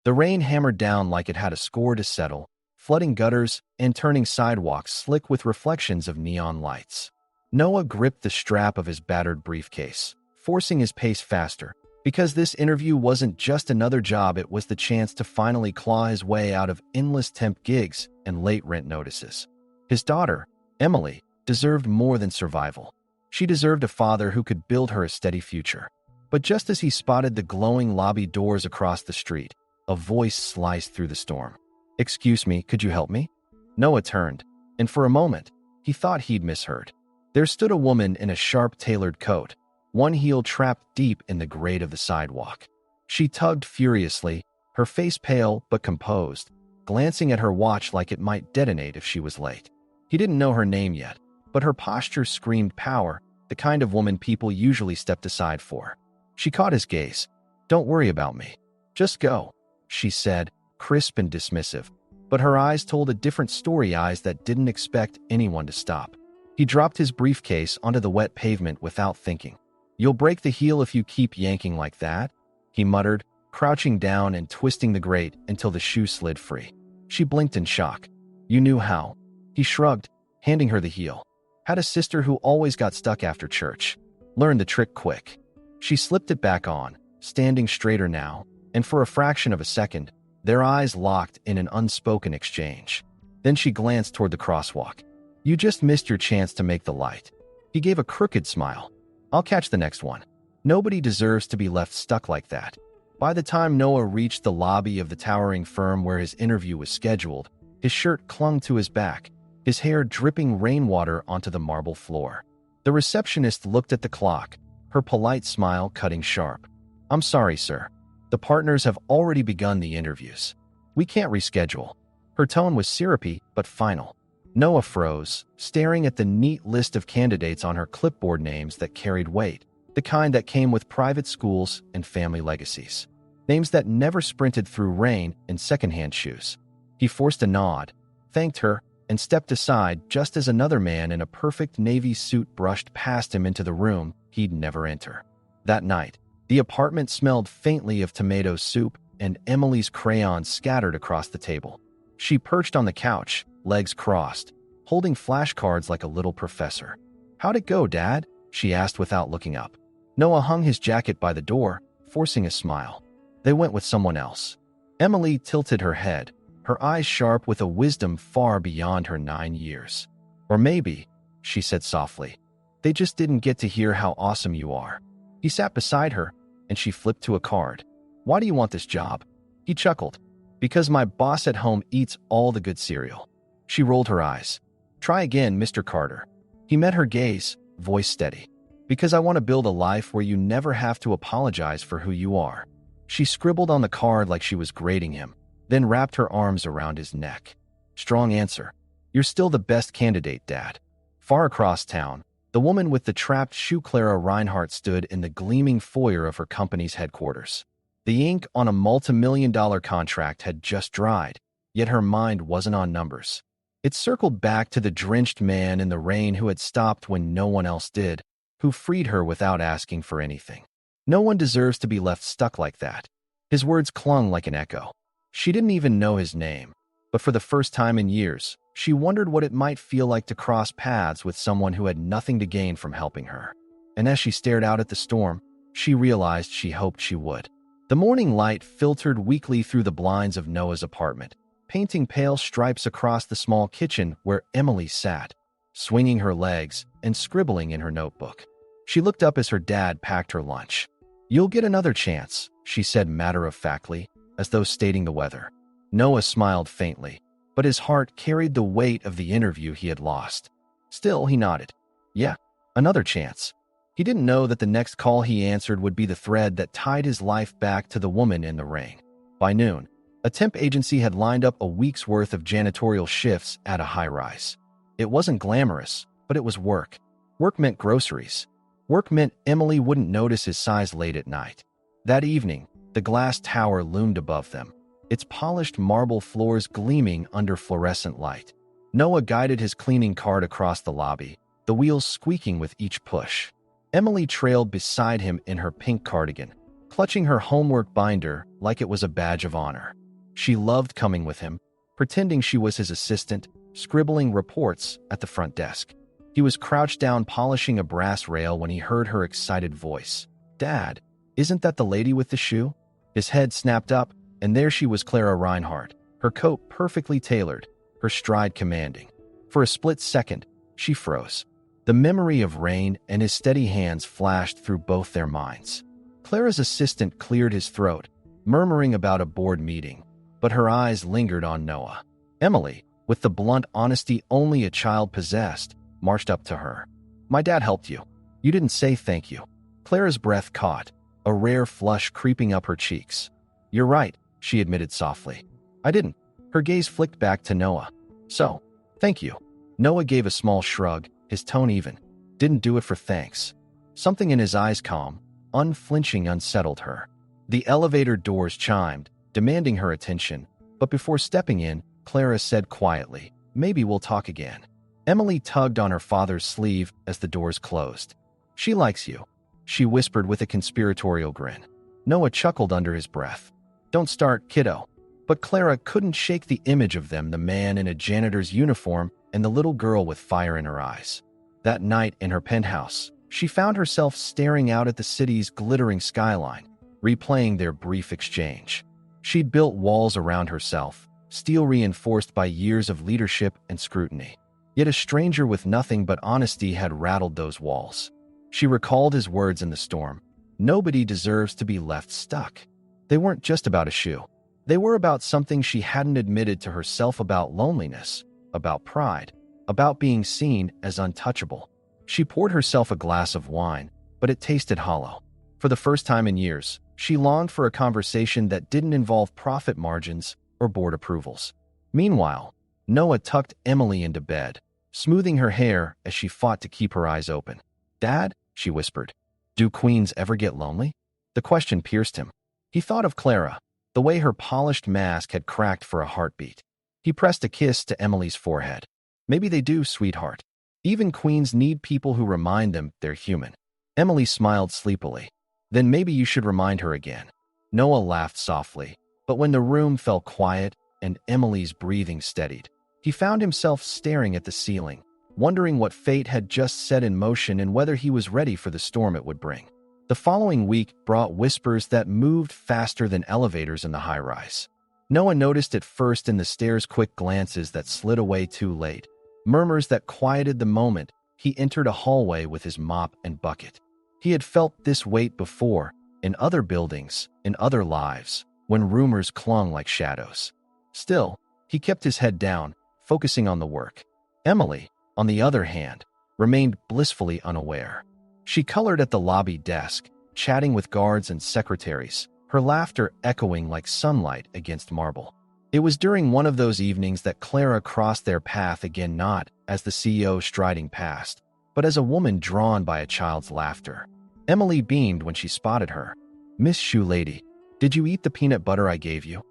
The rain hammered down like it had a score to settle, flooding gutters and turning sidewalks slick with reflections of neon lights. Noah gripped the strap of his battered briefcase, forcing his pace faster, because this interview wasn't just another job, it was the chance to finally claw his way out of endless temp gigs and late rent notices. His daughter, Emily, deserved more than survival. She deserved a father who could build her a steady future. But just as he spotted the glowing lobby doors across the street, a voice sliced through the storm. "Excuse me, could you help me?" Noah turned, and for a moment, he thought he'd misheard. There stood a woman in a sharp-tailored coat, one heel trapped deep in the grate of the sidewalk. She tugged furiously, her face pale but composed, glancing at her watch like it might detonate if she was late. He didn't know her name yet, but her posture screamed power, the kind of woman people usually stepped aside for. She caught his gaze. "Don't worry about me. Just go," she said, crisp and dismissive. But her eyes told a different story, eyes that didn't expect anyone to stop. He dropped his briefcase onto the wet pavement without thinking. "You'll break the heel if you keep yanking like that," he muttered, crouching down and twisting the grate until the shoe slid free. She blinked in shock. "You knew how." He shrugged, handing her the heel. "Had a sister who always got stuck after church. Learned the trick quick." She slipped it back on, standing straighter now, and for a fraction of a second, their eyes locked in an unspoken exchange. Then she glanced toward the crosswalk. "You just missed your chance to make the light." He gave a crooked smile. "I'll catch the next one." Nobody deserves to be left stuck like that. By the time Noah reached the lobby of the towering firm where his interview was scheduled, his shirt clung to his back, his hair dripping rainwater onto the marble floor. The receptionist looked at the clock, her polite smile cutting sharp. "I'm sorry, sir. The partners have already begun the interviews. We can't reschedule." Her tone was syrupy but final. Noah froze, staring at the neat list of candidates on her clipboard, names that carried weight, the kind that came with private schools and family legacies. Names that never sprinted through rain in secondhand shoes. He forced a nod, thanked her, and stepped aside just as another man in a perfect navy suit brushed past him into the room he'd never enter. That night, the apartment smelled faintly of tomato soup and Emily's crayons scattered across the table. She perched on the couch, legs crossed, holding flashcards like a little professor. "How'd it go, Dad?" she asked without looking up. Noah hung his jacket by the door, forcing a smile. "They went with someone else." Emily tilted her head, her eyes sharp with a wisdom far beyond her 9 years. "Or maybe," she said softly, "they just didn't get to hear how awesome you are." He sat beside her, and she flipped to a card. "Why do you want this job?" He chuckled. "Because my boss at home eats all the good cereal." She rolled her eyes. "Try again, Mr. Carter." He met her gaze, voice steady. "Because I want to build a life where you never have to apologize for who you are." She scribbled on the card like she was grading him, then wrapped her arms around his neck. "Strong answer. You're still the best candidate, Dad." Far across town, the woman with the trapped shoe, Clara Reinhardt, stood in the gleaming foyer of her company's headquarters. The ink on a multi-million-dollar contract had just dried, yet her mind wasn't on numbers. It circled back to the drenched man in the rain who had stopped when no one else did, who freed her without asking for anything. No one deserves to be left stuck like that. His words clung like an echo. She didn't even know his name, but for the first time in years, she wondered what it might feel like to cross paths with someone who had nothing to gain from helping her. And as she stared out at the storm, she realized she hoped she would. The morning light filtered weakly through the blinds of Noah's apartment, painting pale stripes across the small kitchen where Emily sat, swinging her legs and scribbling in her notebook. She looked up as her dad packed her lunch. "You'll get another chance," she said matter-of-factly, as though stating the weather. Noah smiled faintly, but his heart carried the weight of the interview he had lost. Still, he nodded. "Yeah, another chance." He didn't know that the next call he answered would be the thread that tied his life back to the woman in the rain. By noon, a temp agency had lined up a week's worth of janitorial shifts at a high-rise. It wasn't glamorous, but it was work. Work meant groceries. Work meant Emily wouldn't notice his size late at night. That evening, the glass tower loomed above them, its polished marble floors gleaming under fluorescent light. Noah guided his cleaning cart across the lobby, the wheels squeaking with each push. Emily trailed beside him in her pink cardigan, clutching her homework binder like it was a badge of honor. She loved coming with him, pretending she was his assistant, scribbling reports at the front desk. He was crouched down polishing a brass rail when he heard her excited voice. "Dad, isn't that the lady with the shoe?" His head snapped up, and there she was, Clara Reinhardt, her coat perfectly tailored, her stride commanding. For a split second, she froze. The memory of Rain and his steady hands flashed through both their minds. Clara's assistant cleared his throat, murmuring about a board meeting, but her eyes lingered on Noah. Emily, with the blunt honesty only a child possessed, marched up to her. "My dad helped you. You didn't say thank you." Clara's breath caught, a rare flush creeping up her cheeks. "You're right," she admitted softly. "I didn't." Her gaze flicked back to Noah. "So, thank you." Noah gave a small shrug, his tone even. "Didn't do it for thanks." Something in his eyes, calm, unflinching, unsettled her. The elevator doors chimed, demanding her attention, but before stepping in, Clara said quietly, "Maybe we'll talk again." Emily tugged on her father's sleeve as the doors closed. "She likes you," she whispered with a conspiratorial grin. Noah chuckled under his breath. "Don't start, kiddo." But Clara couldn't shake the image of them, the man in a janitor's uniform and the little girl with fire in her eyes. That night in her penthouse, she found herself staring out at the city's glittering skyline, replaying their brief exchange. She'd built walls around herself, steel reinforced by years of leadership and scrutiny. Yet a stranger with nothing but honesty had rattled those walls. She recalled his words in the storm. Nobody deserves to be left stuck. They weren't just about a shoe. They were about something she hadn't admitted to herself, about loneliness, about pride, about being seen as untouchable. She poured herself a glass of wine, but it tasted hollow. For the first time in years, she longed for a conversation that didn't involve profit margins or board approvals. Meanwhile, Noah tucked Emily into bed, smoothing her hair as she fought to keep her eyes open. "Dad," she whispered, "do queens ever get lonely?" The question pierced him. He thought of Clara, the way her polished mask had cracked for a heartbeat. He pressed a kiss to Emily's forehead. "Maybe they do, sweetheart. Even queens need people who remind them they're human." Emily smiled sleepily. "Then maybe you should remind her again." Noah laughed softly, but when the room fell quiet and Emily's breathing steadied, he found himself staring at the ceiling, wondering what fate had just set in motion and whether he was ready for the storm it would bring. The following week brought whispers that moved faster than elevators in the high-rise. Noah noticed it first in the stairs, quick glances that slid away too late, murmurs that quieted the moment he entered a hallway with his mop and bucket. He had felt this weight before, in other buildings, in other lives, when rumors clung like shadows. Still, he kept his head down, focusing on the work. Emily, on the other hand, remained blissfully unaware. She colored at the lobby desk, chatting with guards and secretaries, her laughter echoing like sunlight against marble. It was during one of those evenings that Clara crossed their path again, not as the CEO striding past, but as a woman drawn by a child's laughter. Emily beamed when she spotted her. "Miss Shoe Lady, did you eat the peanut butter I gave you?"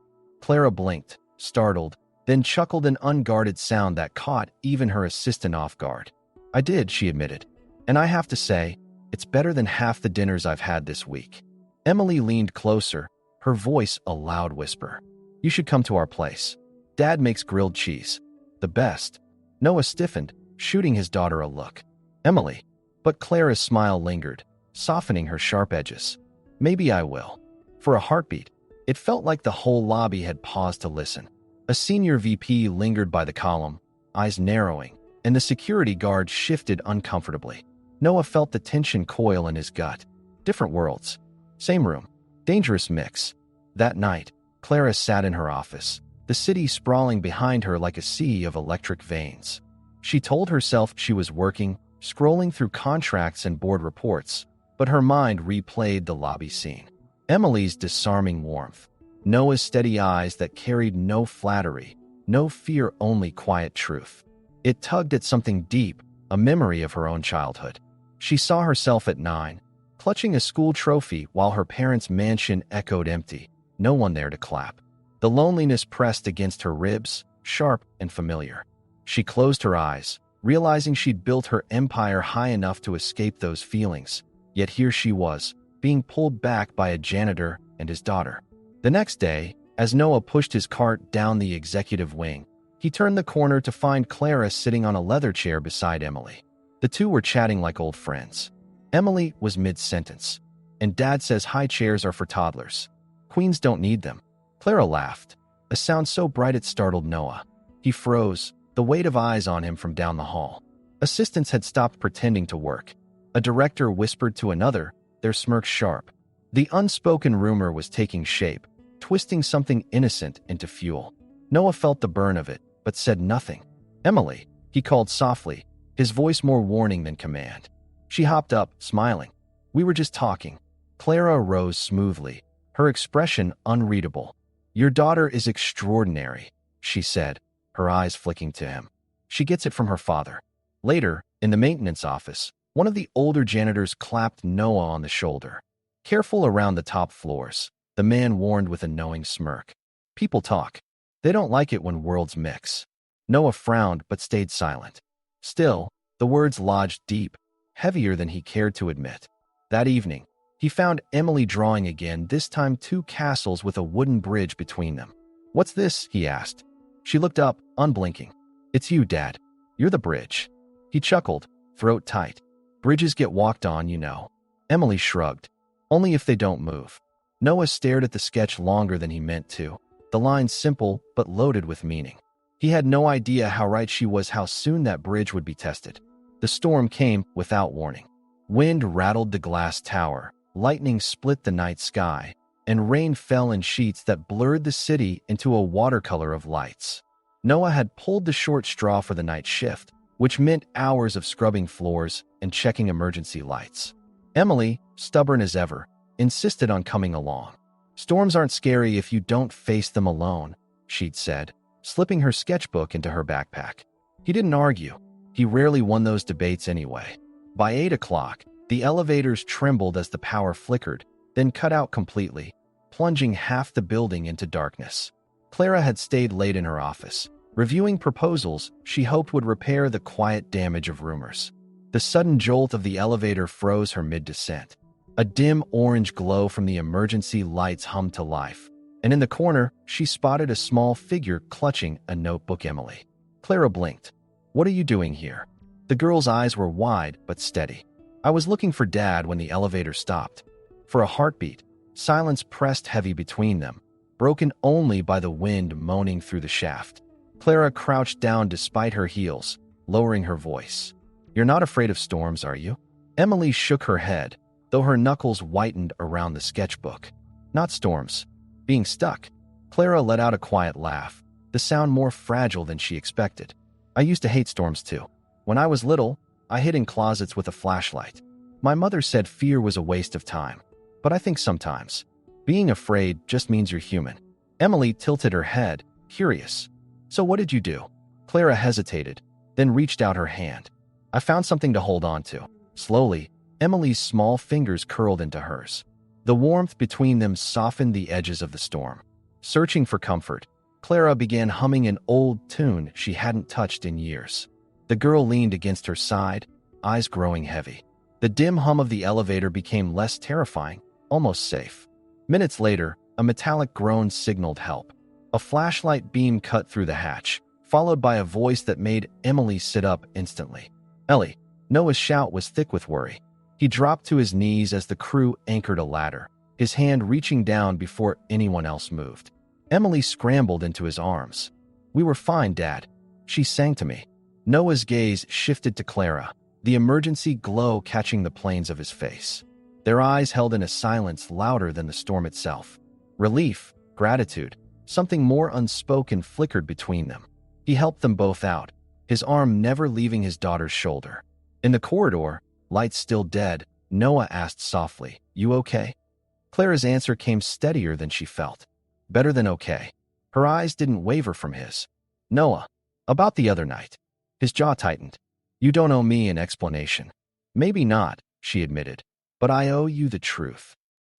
Clara blinked, startled, then chuckled, an unguarded sound that caught even her assistant off guard. "I did," she admitted. "And I have to say, it's better than half the dinners I've had this week." Emily leaned closer, her voice a loud whisper. "You should come to our place. Dad makes grilled cheese. The best." Noah stiffened, shooting his daughter a look. "Emily." But Clara's smile lingered, softening her sharp edges. "Maybe I will." For a heartbeat, it felt like the whole lobby had paused to listen. A senior VP lingered by the column, eyes narrowing, and the security guard shifted uncomfortably. Noah felt the tension coil in his gut. Different worlds. Same room. Dangerous mix. That night, Clara sat in her office, the city sprawling behind her like a sea of electric veins. She told herself she was working, scrolling through contracts and board reports, but her mind replayed the lobby scene. Emily's disarming warmth, Noah's steady eyes that carried no flattery, no fear, only quiet truth. It tugged at something deep, a memory of her own childhood. She saw herself at 9, clutching a school trophy while her parents' mansion echoed empty, no one there to clap. The loneliness pressed against her ribs, sharp and familiar. She closed her eyes, realizing she'd built her empire high enough to escape those feelings, yet here she was, being pulled back by a janitor and his daughter. The next day, as Noah pushed his cart down the executive wing, he turned the corner to find Clara sitting on a leather chair beside Emily. The two were chatting like old friends. Emily was mid-sentence. "And Dad says high chairs are for toddlers. Queens don't need them." Clara laughed, a sound so bright it startled Noah. He froze, the weight of eyes on him from down the hall. Assistants had stopped pretending to work. A director whispered to another, their smirks sharp. The unspoken rumor was taking shape, twisting something innocent into fuel. Noah felt the burn of it, but said nothing. "Emily," he called softly, his voice more warning than command. She hopped up, smiling. "We were just talking." Clara rose smoothly, her expression unreadable. "Your daughter is extraordinary," she said, her eyes flicking to him. "She gets it from her father." Later, in the maintenance office, one of the older janitors clapped Noah on the shoulder. "Careful around the top floors," the man warned with a knowing smirk. "People talk. They don't like it when worlds mix." Noah frowned but stayed silent. Still, the words lodged deep, heavier than he cared to admit. That evening, he found Emily drawing again, this time 2 castles with a wooden bridge between them. "What's this?" he asked. She looked up, unblinking. "It's you, Dad. You're the bridge." He chuckled, throat tight. "Bridges get walked on, you know." Emily shrugged. "Only if they don't move." Noah stared at the sketch longer than he meant to, the lines simple but loaded with meaning. He had no idea how right she was, how soon that bridge would be tested. The storm came without warning. Wind rattled the glass tower, lightning split the night sky, and rain fell in sheets that blurred the city into a watercolor of lights. Noah had pulled the short straw for the night shift, which meant hours of scrubbing floors and checking emergency lights. Emily, stubborn as ever, insisted on coming along. "Storms aren't scary if you don't face them alone," she'd said, slipping her sketchbook into her backpack. He didn't argue. He rarely won those debates anyway. By 8 o'clock, the elevators trembled as the power flickered, then cut out completely, plunging half the building into darkness. Clara had stayed late in her office, reviewing proposals she hoped would repair the quiet damage of rumors. The sudden jolt of the elevator froze her mid-descent. A dim orange glow from the emergency lights hummed to life, and in the corner, she spotted a small figure clutching a notebook. "Emily." Clara blinked. "What are you doing here?" The girl's eyes were wide but steady. "I was looking for Dad when the elevator stopped." For a heartbeat, silence pressed heavy between them, broken only by the wind moaning through the shaft. Clara crouched down despite her heels, lowering her voice. "You're not afraid of storms, are you?" Emily shook her head, though her knuckles whitened around the sketchbook. "Not storms. Being stuck." Clara let out a quiet laugh, the sound more fragile than she expected. "I used to hate storms too. When I was little, I hid in closets with a flashlight. My mother said fear was a waste of time. But I think sometimes being afraid just means you're human." Emily tilted her head, curious. "So what did you do?" Clara hesitated, then reached out her hand. "I found something to hold on to." Slowly, Emily's small fingers curled into hers. The warmth between them softened the edges of the storm. Searching for comfort, Clara began humming an old tune she hadn't touched in years. The girl leaned against her side, eyes growing heavy. The dim hum of the elevator became less terrifying, almost safe. Minutes later, a metallic groan signaled help. A flashlight beam cut through the hatch, followed by a voice that made Emily sit up instantly. "Ellie." Noah's shout was thick with worry. He dropped to his knees as the crew anchored a ladder, his hand reaching down before anyone else moved. Emily scrambled into his arms. "We were fine, Dad." She sang to me. Noah's gaze shifted to Clara, the emergency glow catching the planes of his face. Their eyes held in a silence louder than the storm itself. Relief, gratitude, something more unspoken flickered between them. He helped them both out, his arm never leaving his daughter's shoulder. In the corridor, lights still dead, Noah asked softly, "You okay?" Clara's answer came steadier than she felt. "Better than okay." Her eyes didn't waver from his. "Noah, about the other night." His jaw tightened. "You don't owe me an explanation." "Maybe not," she admitted, "but I owe you the truth."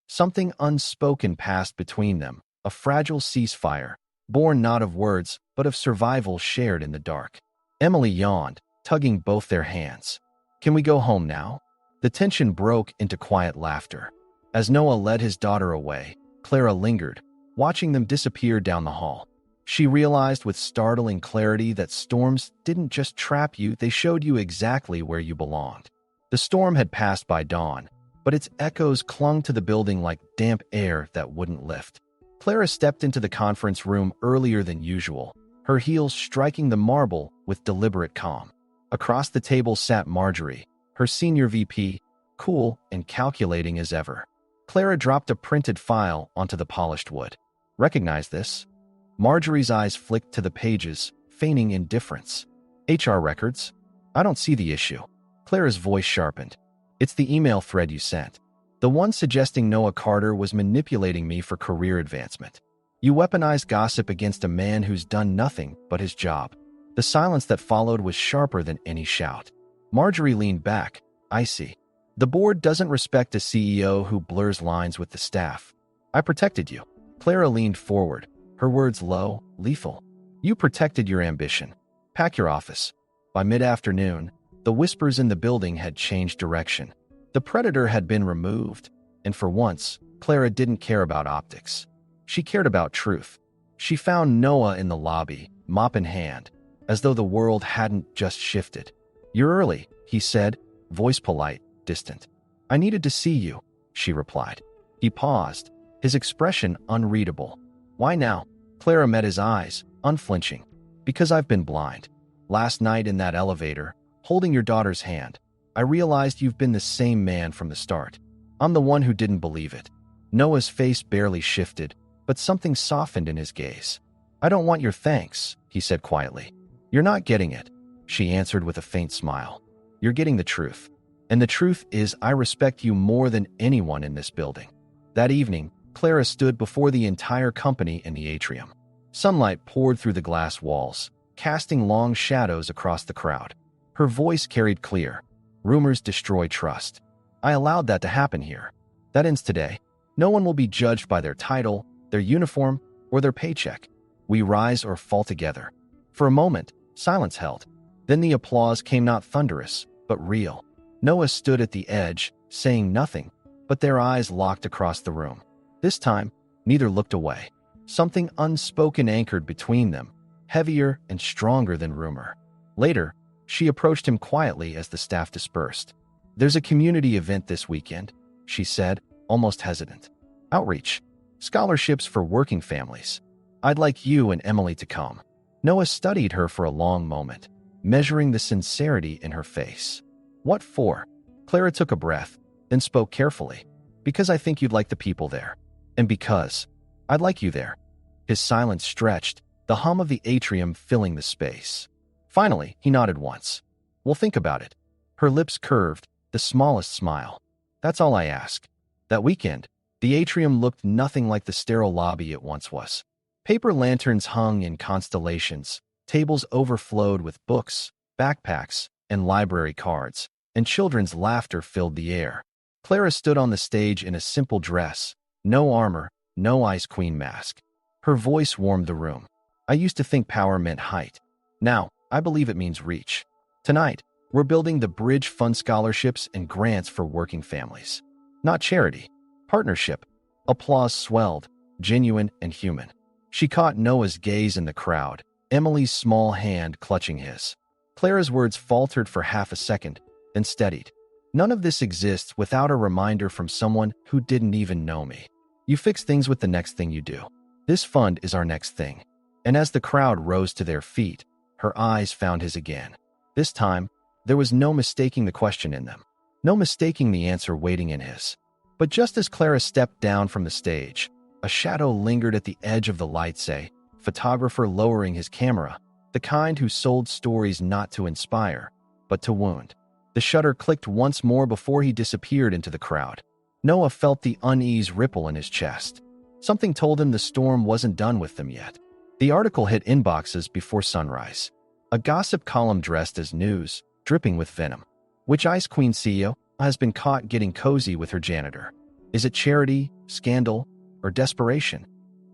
Something unspoken passed between them, a fragile ceasefire, born not of words, but of survival shared in the dark. Emily yawned, tugging both their hands. "Can we go home now?" The tension broke into quiet laughter. As Noah led his daughter away, Clara lingered, watching them disappear down the hall. She realized with startling clarity that storms didn't just trap you, they showed you exactly where you belonged. The storm had passed by dawn, but its echoes clung to the building like damp air that wouldn't lift. Clara stepped into the conference room earlier than usual, her heels striking the marble with deliberate calm. Across the table sat Marjorie, her senior VP, cool and calculating as ever. Clara dropped a printed file onto the polished wood. "Recognize this?" Marjorie's eyes flicked to the pages, feigning indifference. "HR records? I don't see the issue." Clara's voice sharpened. "It's the email thread you sent. The one suggesting Noah Carter was manipulating me for career advancement. You weaponized gossip against a man who's done nothing but his job." The silence that followed was sharper than any shout. Marjorie leaned back. "I see. The board doesn't respect a CEO who blurs lines with the staff. I protected you." Clara leaned forward, her words low, lethal. "You protected your ambition. Pack your office." By mid-afternoon, the whispers in the building had changed direction. The predator had been removed, and for once, Clara didn't care about optics. She cared about truth. She found Noah in the lobby, mop in hand, as though the world hadn't just shifted. "You're early," he said, voice polite, distant. "I needed to see you," she replied. He paused, his expression unreadable. "Why now?" Clara met his eyes, unflinching. "Because I've been blind. Last night in that elevator, holding your daughter's hand, I realized you've been the same man from the start. I'm the one who didn't believe it." Noah's face barely shifted, but something softened in his gaze. "I don't want your thanks," he said quietly. "You're not getting it," she answered with a faint smile. "You're getting the truth. And the truth is I respect you more than anyone in this building." That evening, Clara stood before the entire company in the atrium. Sunlight poured through the glass walls, casting long shadows across the crowd. Her voice carried clear. "Rumors destroy trust. I allowed that to happen here. That ends today. No one will be judged by their title, their uniform, or their paycheck. We rise or fall together." For a moment, silence held. Then the applause came, not thunderous, but real. Noah stood at the edge, saying nothing, but their eyes locked across the room. This time, neither looked away. Something unspoken anchored between them, heavier and stronger than rumor. Later, she approached him quietly as the staff dispersed. "There's a community event this weekend," she said, almost hesitant. "Outreach. Scholarships for working families. I'd like you and Emily to come." Noah studied her for a long moment, measuring the sincerity in her face. "What for?" Clara took a breath, then spoke carefully. "Because I think you'd like the people there. And because I'd like you there." His silence stretched, the hum of the atrium filling the space. Finally, he nodded once. "We'll think about it." Her lips curved, the smallest smile. "That's all I ask." That weekend, the atrium looked nothing like the sterile lobby it once was. Paper lanterns hung in constellations, tables overflowed with books, backpacks, and library cards, and children's laughter filled the air. Clara stood on the stage in a simple dress, no armor, no Ice Queen mask. Her voice warmed the room. "I used to think power meant height. Now, I believe it means reach. Tonight, we're building the Bridge Fund scholarships and grants for working families. Not charity. Partnership." Applause swelled, genuine and human. She caught Noah's gaze in the crowd, Emily's small hand clutching his. Clara's words faltered for half a second, then steadied. "None of this exists without a reminder from someone who didn't even know me. You fix things with the next thing you do. This fund is our next thing." And as the crowd rose to their feet, her eyes found his again. This time, there was no mistaking the question in them, no mistaking the answer waiting in his. But just as Clara stepped down from the stage, a shadow lingered at the edge of the lights, a photographer lowering his camera, the kind who sold stories not to inspire, but to wound. The shutter clicked once more before he disappeared into the crowd. Noah felt the unease ripple in his chest. Something told him the storm wasn't done with them yet. The article hit inboxes before sunrise. A gossip column dressed as news, dripping with venom. Which Ice Queen CEO has been caught getting cozy with her janitor? Is it charity, scandal, or desperation?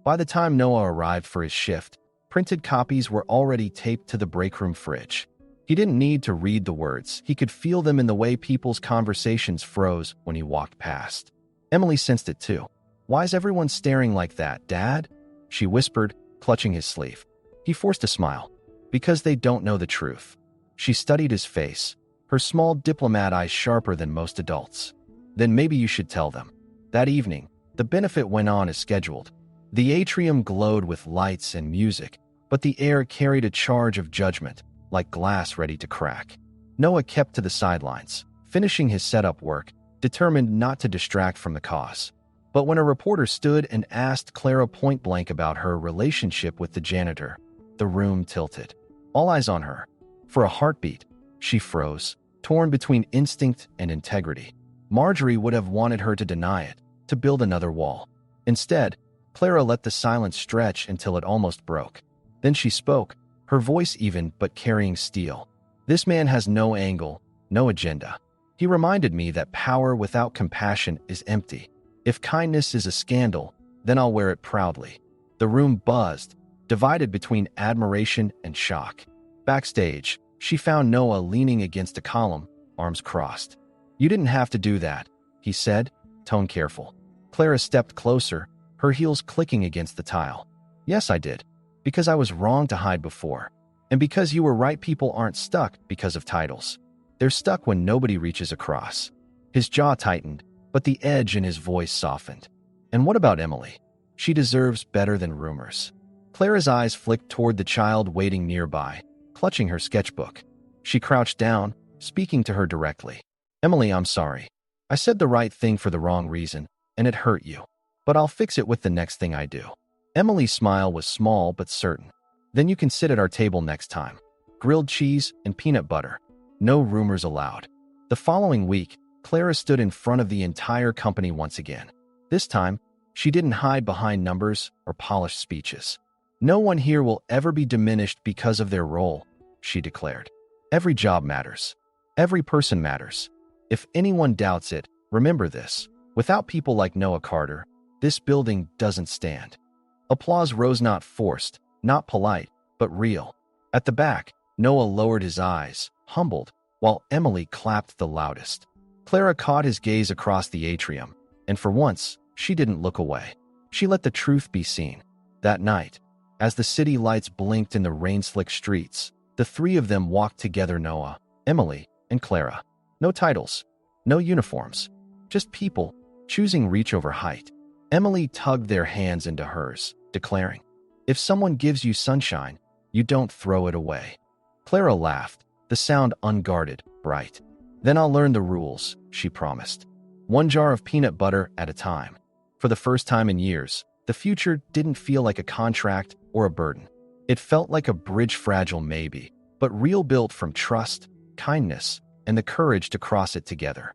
By the time Noah arrived for his shift, printed copies were already taped to the breakroom fridge. He didn't need to read the words. He could feel them in the way people's conversations froze when he walked past. Emily sensed it too. "Why's everyone staring like that, Dad?" she whispered, clutching his sleeve. He forced a smile. "Because they don't know the truth." She studied his face, her small diplomat eyes sharper than most adults. "Then maybe you should tell them." That evening, the benefit went on as scheduled. The atrium glowed with lights and music, but the air carried a charge of judgment, like glass ready to crack. Noah kept to the sidelines, finishing his setup work, determined not to distract from the cause. But when a reporter stood and asked Clara point-blank about her relationship with the janitor, the room tilted. All eyes on her. For a heartbeat, she froze, torn between instinct and integrity. Marjorie would have wanted her to deny it, to build another wall. Instead, Clara let the silence stretch until it almost broke. Then she spoke, her voice even but carrying steel. "This man has no angle, no agenda. He reminded me that power without compassion is empty. If kindness is a scandal, then I'll wear it proudly." The room buzzed, divided between admiration and shock. Backstage, she found Noah leaning against a column, arms crossed. "You didn't have to do that," he said, tone careful. Clara stepped closer, her heels clicking against the tile. "Yes, I did. Because I was wrong to hide before. And because you were right, people aren't stuck because of titles. They're stuck when nobody reaches across." His jaw tightened, but the edge in his voice softened. "And what about Emily? She deserves better than rumors." Clara's eyes flicked toward the child waiting nearby, clutching her sketchbook. She crouched down, speaking to her directly. "Emily, I'm sorry. I said the right thing for the wrong reason, and it hurt you. But I'll fix it with the next thing I do." Emily's smile was small but certain. "Then you can sit at our table next time. Grilled cheese and peanut butter. No rumors allowed." The following week, Clara stood in front of the entire company once again. This time, she didn't hide behind numbers or polished speeches. "No one here will ever be diminished because of their role," she declared. "Every job matters. Every person matters. If anyone doubts it, remember this. Without people like Noah Carter, this building doesn't stand." Applause rose, not forced, not polite, but real. At the back, Noah lowered his eyes, humbled, while Emily clapped the loudest. Clara caught his gaze across the atrium, and for once, she didn't look away. She let the truth be seen. That night, as the city lights blinked in the rain-slicked streets, the three of them walked together: Noah, Emily, and Clara. No titles, no uniforms, just people, choosing reach over height. Emily tugged their hands into hers, declaring, "If someone gives you sunshine, you don't throw it away." Clara laughed, the sound unguarded, bright. "Then I'll learn the rules," she promised. One jar of peanut butter at a time. For the first time in years, the future didn't feel like a contract or a burden. It felt like a bridge, fragile maybe, but real, built from trust, kindness, and the courage to cross it together.